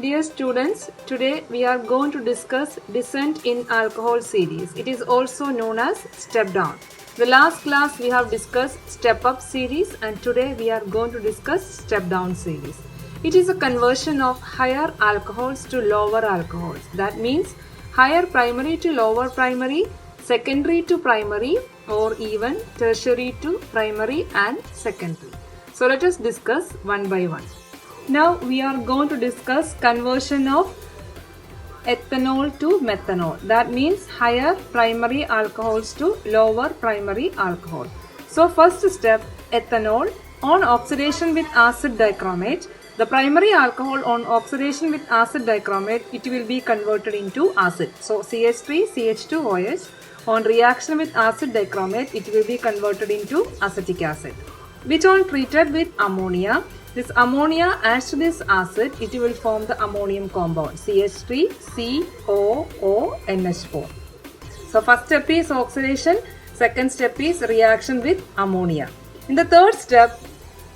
Dear students, today we are going to discuss Descent in Alcohol series. It is also known as Step Down. The last class we have discussed Step Up series and today we are going to discuss Step Down series. It is a conversion of higher alcohols to lower alcohols. That means higher primary to lower primary, secondary to primary or even tertiary to primary and secondary. So let us discuss one by one. Now we are going to discuss conversion of ethanol to methanol. That means higher primary alcohols to lower primary alcohol. So first step, ethanol on oxidation with acid dichromate. The primary alcohol on oxidation with acid dichromate, it will be converted into acid. So CH3, CH2OH on reaction with acid dichromate, it will be converted into acetic acid. Which on treated with ammonia. This ammonia adds to this acid, it will form the ammonium compound CH3COONH4. So first step is oxidation, second step is reaction with ammonia. In the third step,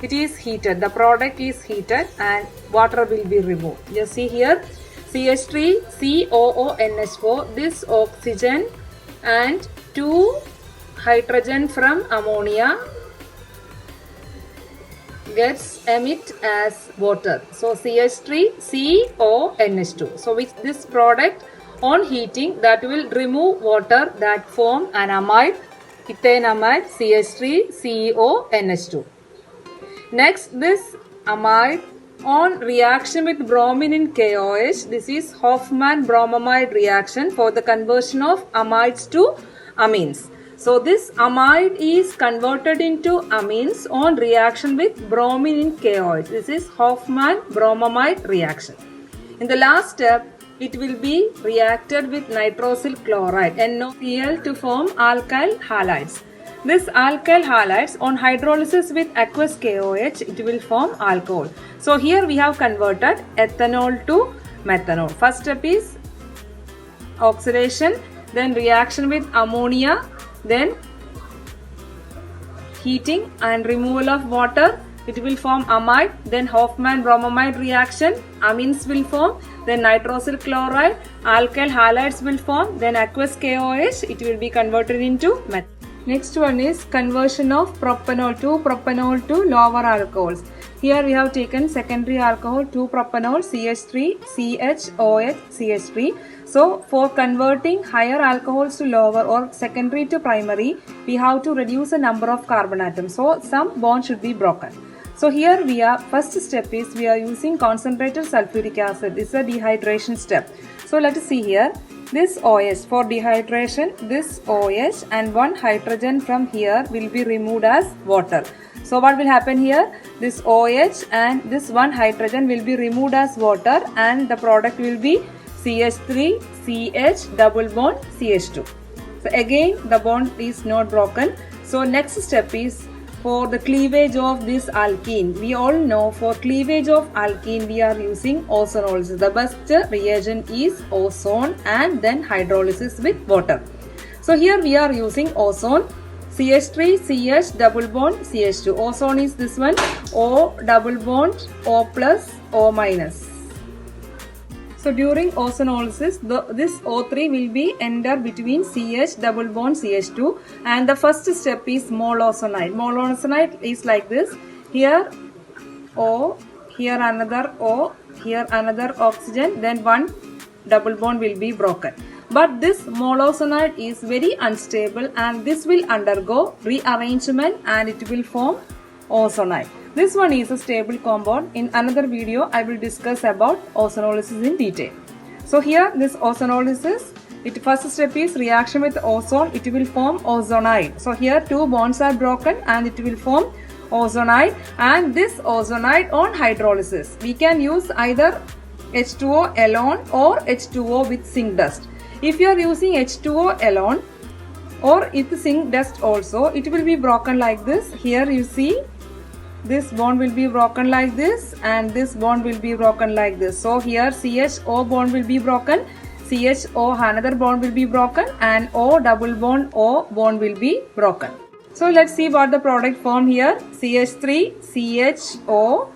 it is heated. The product is heated and water will be removed. Just see here, CH3COONH4, this oxygen and 2 hydrogen from ammonia gets emit as water. So CH3CONH2. So with this product on heating, that will remove water that form an amide, ethanamide CH3CONH2. Next, this amide on reaction with bromine in KOH. This is Hofmann-bromamide reaction for the conversion of amides to amines. So this amide is converted into amines on reaction with bromine in KOH. This is Hofmann-bromamide reaction. In the last step, it will be reacted with nitrosyl chloride NaCl to form alkyl halides. This alkyl halides on hydrolysis with aqueous KOH, it will form alcohol. So here we have converted ethanol to methanol. First step is oxidation, then reaction with ammonia, then heating and removal of water, it will form amide, then Hofmann-bromamide reaction, amines will form, then nitrosyl chloride, alkyl halides will form, then aqueous KOH, it will be converted into methanol. Next one is conversion of propanol to lower alcohols. Here we have taken secondary alcohol 2-propanol CH3, CHOH, CH3. So for converting higher alcohols to lower or secondary to primary, we have to reduce the number of carbon atoms. So some bond should be broken. So here we are, first step is we are using concentrated sulfuric acid. This is a dehydration step. So let us see here. This OH for dehydration, this OH and 1 hydrogen from here will be removed as water. So what will happen here? This OH and this 1 hydrogen will be removed as water and the product will be CH3, CH double bond CH2. So again the bond is not broken. So next step is for the cleavage of this alkene. We all know for cleavage of alkene we are using ozonolysis. The best reagent is ozone and then hydrolysis with water. So here we are using ozone. CH3, CH double bond CH2. Ozone is this one, O double bond O plus O minus. So during ozonolysis, this O3 will be entered between CH double bond CH2 and the first step is mole ozonide. Mole ozonide is like this. Here O, here another O, here another oxygen, then 1 double bond will be broken. But this mole ozonide is very unstable and this will undergo rearrangement and it will form ozonide. This one is a stable compound. In another video, I will discuss about ozonolysis in detail. So here this ozonolysis, first step is reaction with ozone, it will form ozonide. So here 2 bonds are broken and it will form ozonide and this ozonide on hydrolysis. We can use either H2O alone or H2O with zinc dust. If you are using H2O alone or with zinc dust also, it will be broken like this. Here you see this bond will be broken like this and this bond will be broken like this. So here CHO bond will be broken, CHO another bond will be broken and O double bond O bond will be broken. So let's see what the product formed here. CH3, CHO,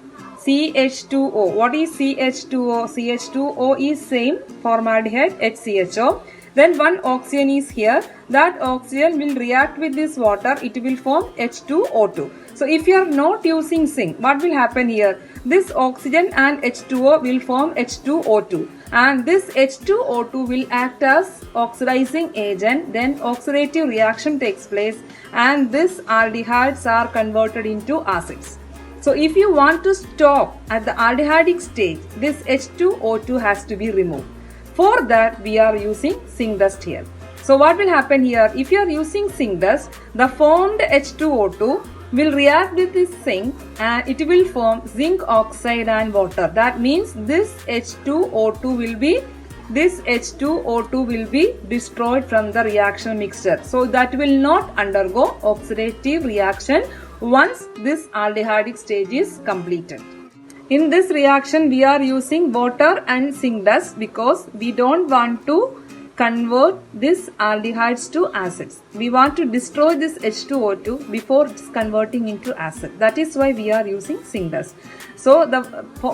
CH2O. What is CH2O? CH2O is same formaldehyde HCHO. Then one oxygen is here. That oxygen will react with this water. It will form H2O2. So if you are not using zinc, what will happen here? This oxygen and H2O will form H2O2. And this H2O2 will act as oxidizing agent. Then oxidative reaction takes place. And these aldehydes are converted into acids. So if you want to stop at the aldehydic stage, this H2O2 has to be removed. For that, we are using zinc dust here. So what will happen here? If you are using zinc dust, the formed H2O2 will react with this zinc and it will form zinc oxide and water. That means this H2O2 will be destroyed from the reaction mixture. So that will not undergo oxidative reaction once this aldehydic stage is completed. In this reaction, we are using water and zinc dust because we don't want to convert these aldehydes to acids. We want to destroy this H2O2 before it's converting into acid. That is why we are using zinc dust. So the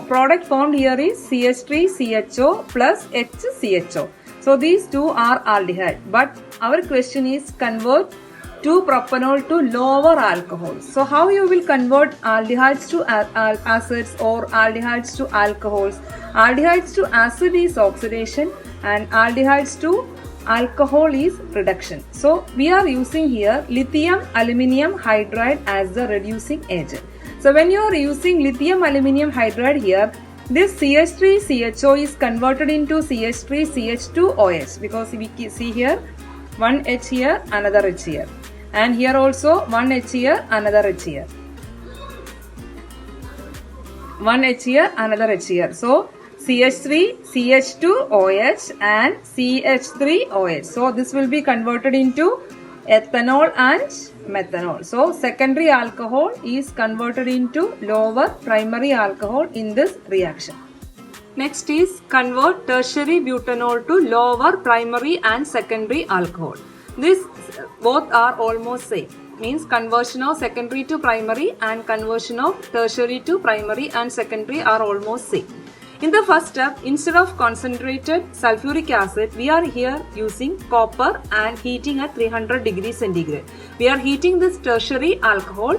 product formed here is CH3CHO plus HCHO. So these two are aldehyde. But our question is convert 2-propanol to lower alcohol. So how you will convert aldehydes to acids or aldehydes to alcohols? Aldehydes to acid is oxidation and aldehydes to alcohol is reduction. So we are using here lithium aluminium hydride as the reducing agent. So when you are using lithium aluminium hydride here, this CH3CHO is converted into CH3CH2OH because we see here one H here, another H here. And here also one H here, another H here. One H here, another H here. So CH3, CH2OH and CH3OH. So this will be converted into ethanol and methanol. So secondary alcohol is converted into lower primary alcohol in this reaction. Next is convert tertiary butanol to lower primary and secondary alcohol. This both are almost same. Means conversion of secondary to primary and conversion of tertiary to primary and secondary are almost same. In the first step, instead of concentrated sulfuric acid, we are here using copper and heating at 300 degrees centigrade. We are heating this tertiary alcohol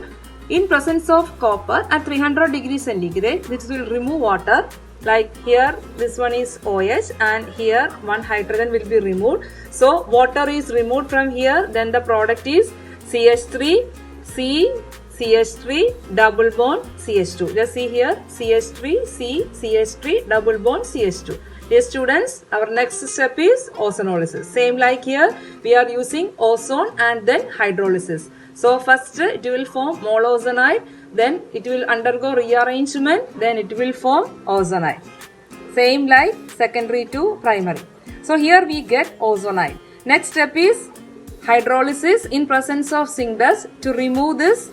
in presence of copper at 300 degrees centigrade. This will remove water. Like here, this one is OH and here one hydrogen will be removed. So water is removed from here. Then the product is CH3, CH3 double bond CH2. Just see here CH3, CH3 double bond CH2. Dear students, our next step is ozonolysis. Same like here, we are using ozone and then hydrolysis. So first it will form molozonide, then it will undergo rearrangement, then it will form ozonide. Same like secondary to primary. So here we get ozonide. Next step is hydrolysis in presence of zinc dust to remove this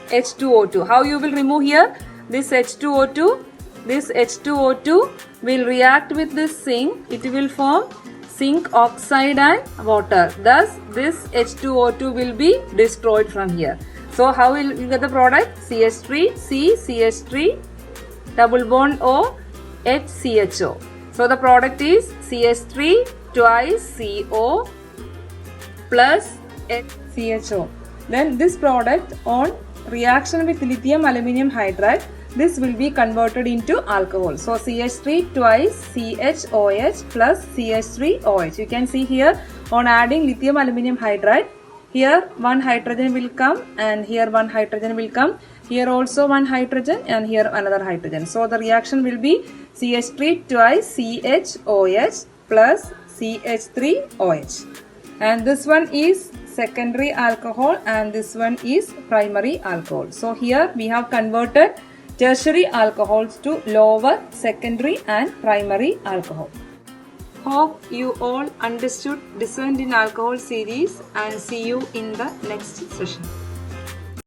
H2O2. How you will remove here? This H2O2 will react with this zinc. It will form zinc oxide and water. Thus, this H2O2 will be destroyed from here. So, how will you get the product? CH3, CH3 double bond O, HCHO. So, the product is CH3 twice CO plus HCHO. Then this product on reaction with lithium aluminium hydride, this will be converted into alcohol. So CH3 twice CHOH plus CH3OH. You can see here on adding lithium aluminium hydride, here one hydrogen will come and here one hydrogen will come. Here also one hydrogen and here another hydrogen. So the reaction will be CH3 twice CHOH plus CH3OH. And this one is secondary alcohol and this one is primary alcohol. So here we have converted tertiary alcohols to lower secondary and primary alcohol. Hope you all understood Descent in Alcohol series and see you in the next session.